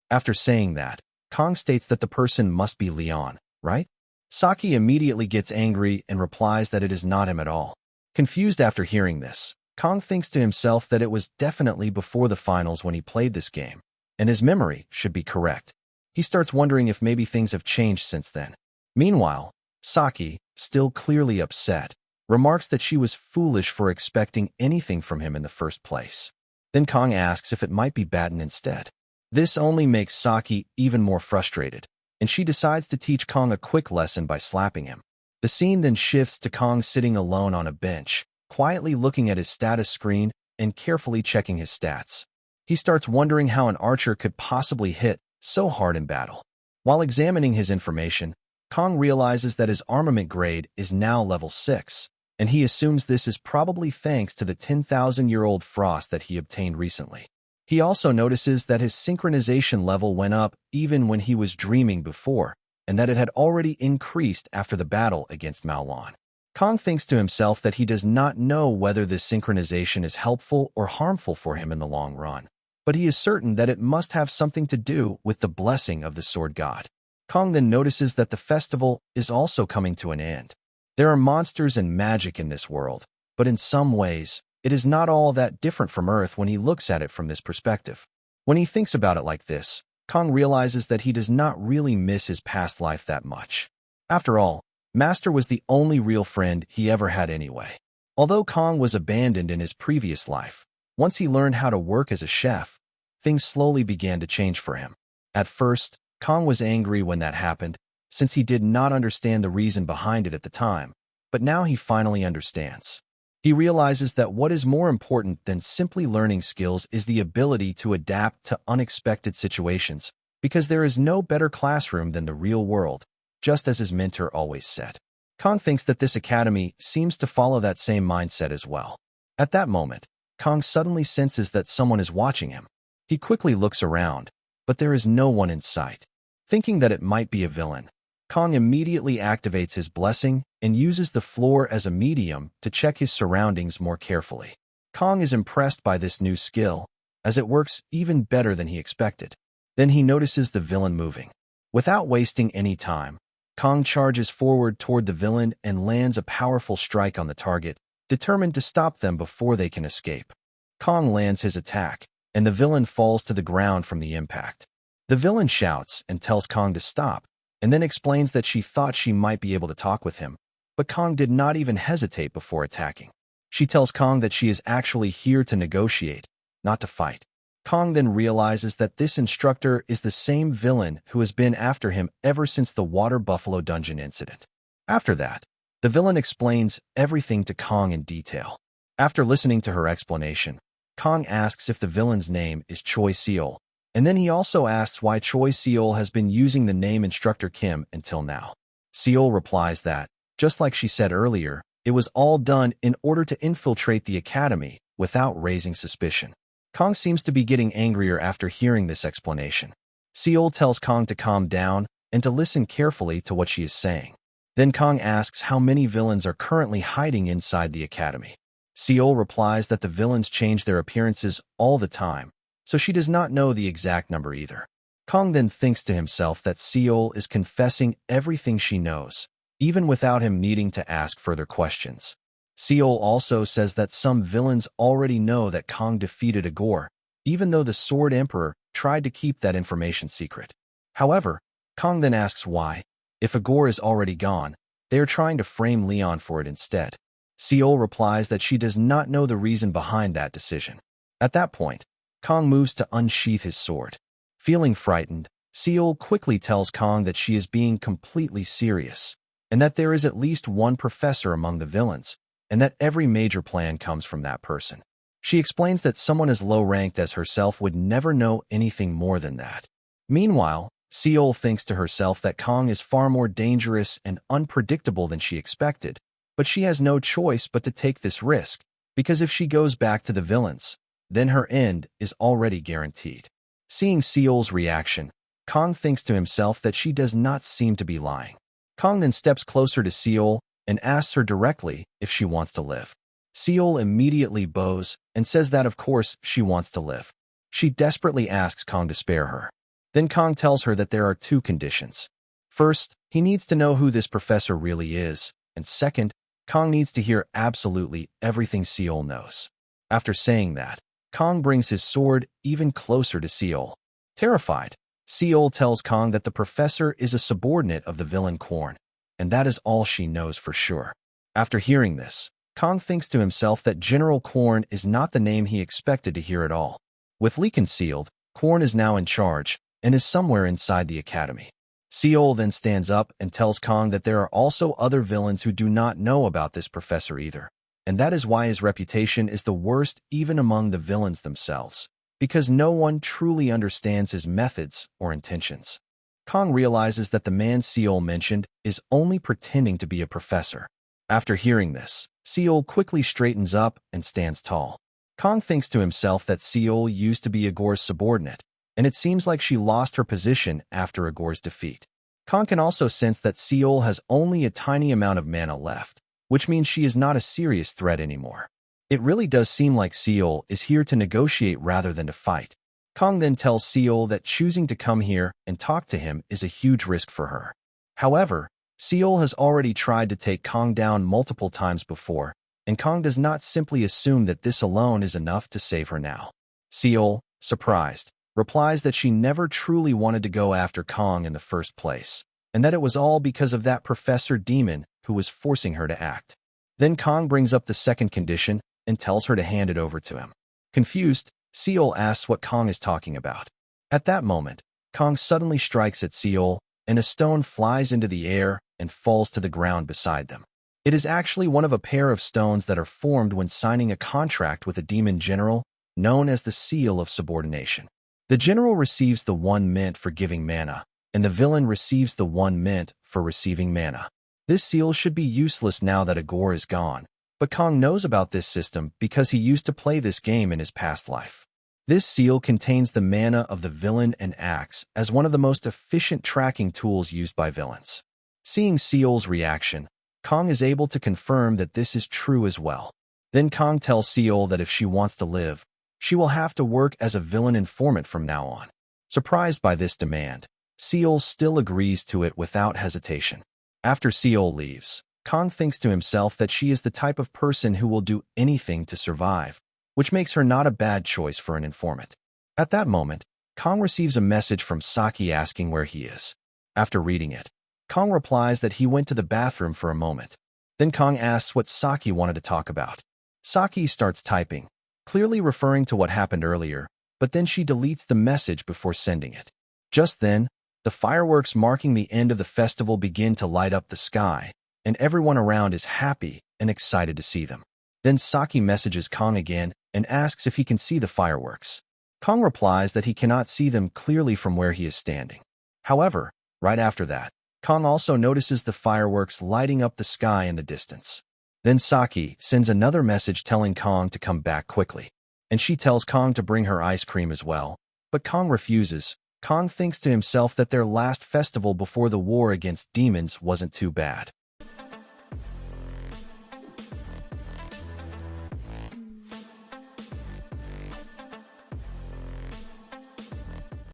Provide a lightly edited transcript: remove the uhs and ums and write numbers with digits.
After saying that, Kong states that the person must be Leon, right? Saki immediately gets angry and replies that it is not him at all. Confused after hearing this, Kong thinks to himself that it was definitely before the finals when he played this game, and his memory should be correct. He starts wondering if maybe things have changed since then. Meanwhile, Saki, still clearly upset, remarks that she was foolish for expecting anything from him in the first place. Then Kong asks if it might be Baton instead. This only makes Saki even more frustrated, and she decides to teach Kong a quick lesson by slapping him. The scene then shifts to Kong sitting alone on a bench, quietly looking at his status screen and carefully checking his stats. He starts wondering how an archer could possibly hit so hard in battle. While examining his information, Kong realizes that his armament grade is now level 6, and he assumes this is probably thanks to the 10,000-year-old frost that he obtained recently. He also notices that his synchronization level went up even when he was dreaming before, and that it had already increased after the battle against Maolon. Kong thinks to himself that he does not know whether this synchronization is helpful or harmful for him in the long run, but he is certain that it must have something to do with the blessing of the sword god. Kong then notices that the festival is also coming to an end. There are monsters and magic in this world, but in some ways, it is not all that different from Earth when he looks at it from this perspective. When he thinks about it like this, Kong realizes that he does not really miss his past life that much. After all, Master was the only real friend he ever had anyway. Although Kong was abandoned in his previous life, once he learned how to work as a chef, things slowly began to change for him. At first, Kong was angry when that happened, since he did not understand the reason behind it at the time, but now he finally understands. He realizes that what is more important than simply learning skills is the ability to adapt to unexpected situations, because there is no better classroom than the real world, just as his mentor always said. Kong thinks that this academy seems to follow that same mindset as well. At that moment, Kong suddenly senses that someone is watching him. He quickly looks around, but there is no one in sight. Thinking that it might be a villain, Kong immediately activates his blessing and uses the floor as a medium to check his surroundings more carefully. Kong is impressed by this new skill, as it works even better than he expected. Then he notices the villain moving. Without wasting any time, Kong charges forward toward the villain and lands a powerful strike on the target, determined to stop them before they can escape. Kong lands his attack, and the villain falls to the ground from the impact. The villain shouts and tells Kong to stop, and then explains that she thought she might be able to talk with him, but Kong did not even hesitate before attacking. She tells Kong that she is actually here to negotiate, not to fight. Kong then realizes that this instructor is the same villain who has been after him ever since the Water Buffalo Dungeon incident. After that, the villain explains everything to Kong in detail. After listening to her explanation, Kong asks if the villain's name is Choi Seol, and then he also asks why Choi Seol has been using the name Instructor Kim until now. Seol replies that, just like she said earlier, it was all done in order to infiltrate the academy without raising suspicion. Kong seems to be getting angrier after hearing this explanation. Seol tells Kong to calm down and to listen carefully to what she is saying. Then Kong asks how many villains are currently hiding inside the academy. Seol replies that the villains change their appearances all the time, so she does not know the exact number either. Kong then thinks to himself that Seol is confessing everything she knows, even without him needing to ask further questions. Seol also says that some villains already know that Kong defeated Agor, even though the Sword Emperor tried to keep that information secret. However, Kong then asks why, if Agor is already gone, they are trying to frame Leon for it instead. Seol replies that she does not know the reason behind that decision. At that point, Kong moves to unsheath his sword. Feeling frightened, Seol quickly tells Kong that she is being completely serious, and that there is at least one professor among the villains, and that every major plan comes from that person. She explains that someone as low-ranked as herself would never know anything more than that. Meanwhile, Seol thinks to herself that Kong is far more dangerous and unpredictable than she expected, but she has no choice but to take this risk, because if she goes back to the villains, then her end is already guaranteed. Seeing Seol's reaction, Kong thinks to himself that she does not seem to be lying. Kong then steps closer to Seol and asks her directly if she wants to live. Seol immediately bows and says that of course she wants to live. She desperately asks Kong to spare her. Then Kong tells her that there are two conditions. First, he needs to know who this professor really is, and second, Kong needs to hear absolutely everything Seol knows. After saying that, Kong brings his sword even closer to Seol. Terrified, Seol tells Kong that the professor is a subordinate of the villain Kwon, and that is all she knows for sure. After hearing this, Kong thinks to himself that General Kwon is not the name he expected to hear at all. With Lee concealed, Kwon is now in charge and is somewhere inside the academy. Seol then stands up and tells Kong that there are also other villains who do not know about this professor either, and that is why his reputation is the worst even among the villains themselves, because no one truly understands his methods or intentions. Kong realizes that the man Seol mentioned is only pretending to be a professor. After hearing this, Seol quickly straightens up and stands tall. Kong thinks to himself that Seol used to be Agor's subordinate, and it seems like she lost her position after Agor's defeat. Kong can also sense that Seol has only a tiny amount of mana left, which means she is not a serious threat anymore. It really does seem like Seol is here to negotiate rather than to fight. Kong then tells Seol that choosing to come here and talk to him is a huge risk for her. However, Seol has already tried to take Kong down multiple times before, and Kong does not simply assume that this alone is enough to save her now. Seol, surprised, replies that she never truly wanted to go after Kong in the first place, and that it was all because of that professor demon who was forcing her to act. Then Kong brings up the second condition and tells her to hand it over to him. Confused, Seol asks what Kong is talking about. At that moment, Kong suddenly strikes at Seol, and a stone flies into the air and falls to the ground beside them. It is actually one of a pair of stones that are formed when signing a contract with a demon general, known as the Seal of Subordination. The general receives the 1 mint for giving mana, and the villain receives the 1 mint for receiving mana. This seal should be useless now that Agor is gone, but Kong knows about this system because he used to play this game in his past life. This seal contains the mana of the villain and acts as one of the most efficient tracking tools used by villains. Seeing Seol's reaction, Kong is able to confirm that this is true as well. Then Kong tells Seol that if she wants to live, she will have to work as a villain informant from now on. Surprised by this demand, Seol still agrees to it without hesitation. After Seol leaves, Kong thinks to himself that she is the type of person who will do anything to survive, which makes her not a bad choice for an informant. At that moment, Kong receives a message from Saki asking where he is. After reading it, Kong replies that he went to the bathroom for a moment. Then Kong asks what Saki wanted to talk about. Saki starts typing, clearly referring to what happened earlier, but then she deletes the message before sending it. Just then, the fireworks marking the end of the festival begin to light up the sky, and everyone around is happy and excited to see them. Then Saki messages Kong again and asks if he can see the fireworks. Kong replies that he cannot see them clearly from where he is standing. However, right after that, Kong also notices the fireworks lighting up the sky in the distance. Then Saki sends another message telling Kong to come back quickly, and she tells Kong to bring her ice cream as well, but Kong refuses. Kong thinks to himself that their last festival before the war against demons wasn't too bad.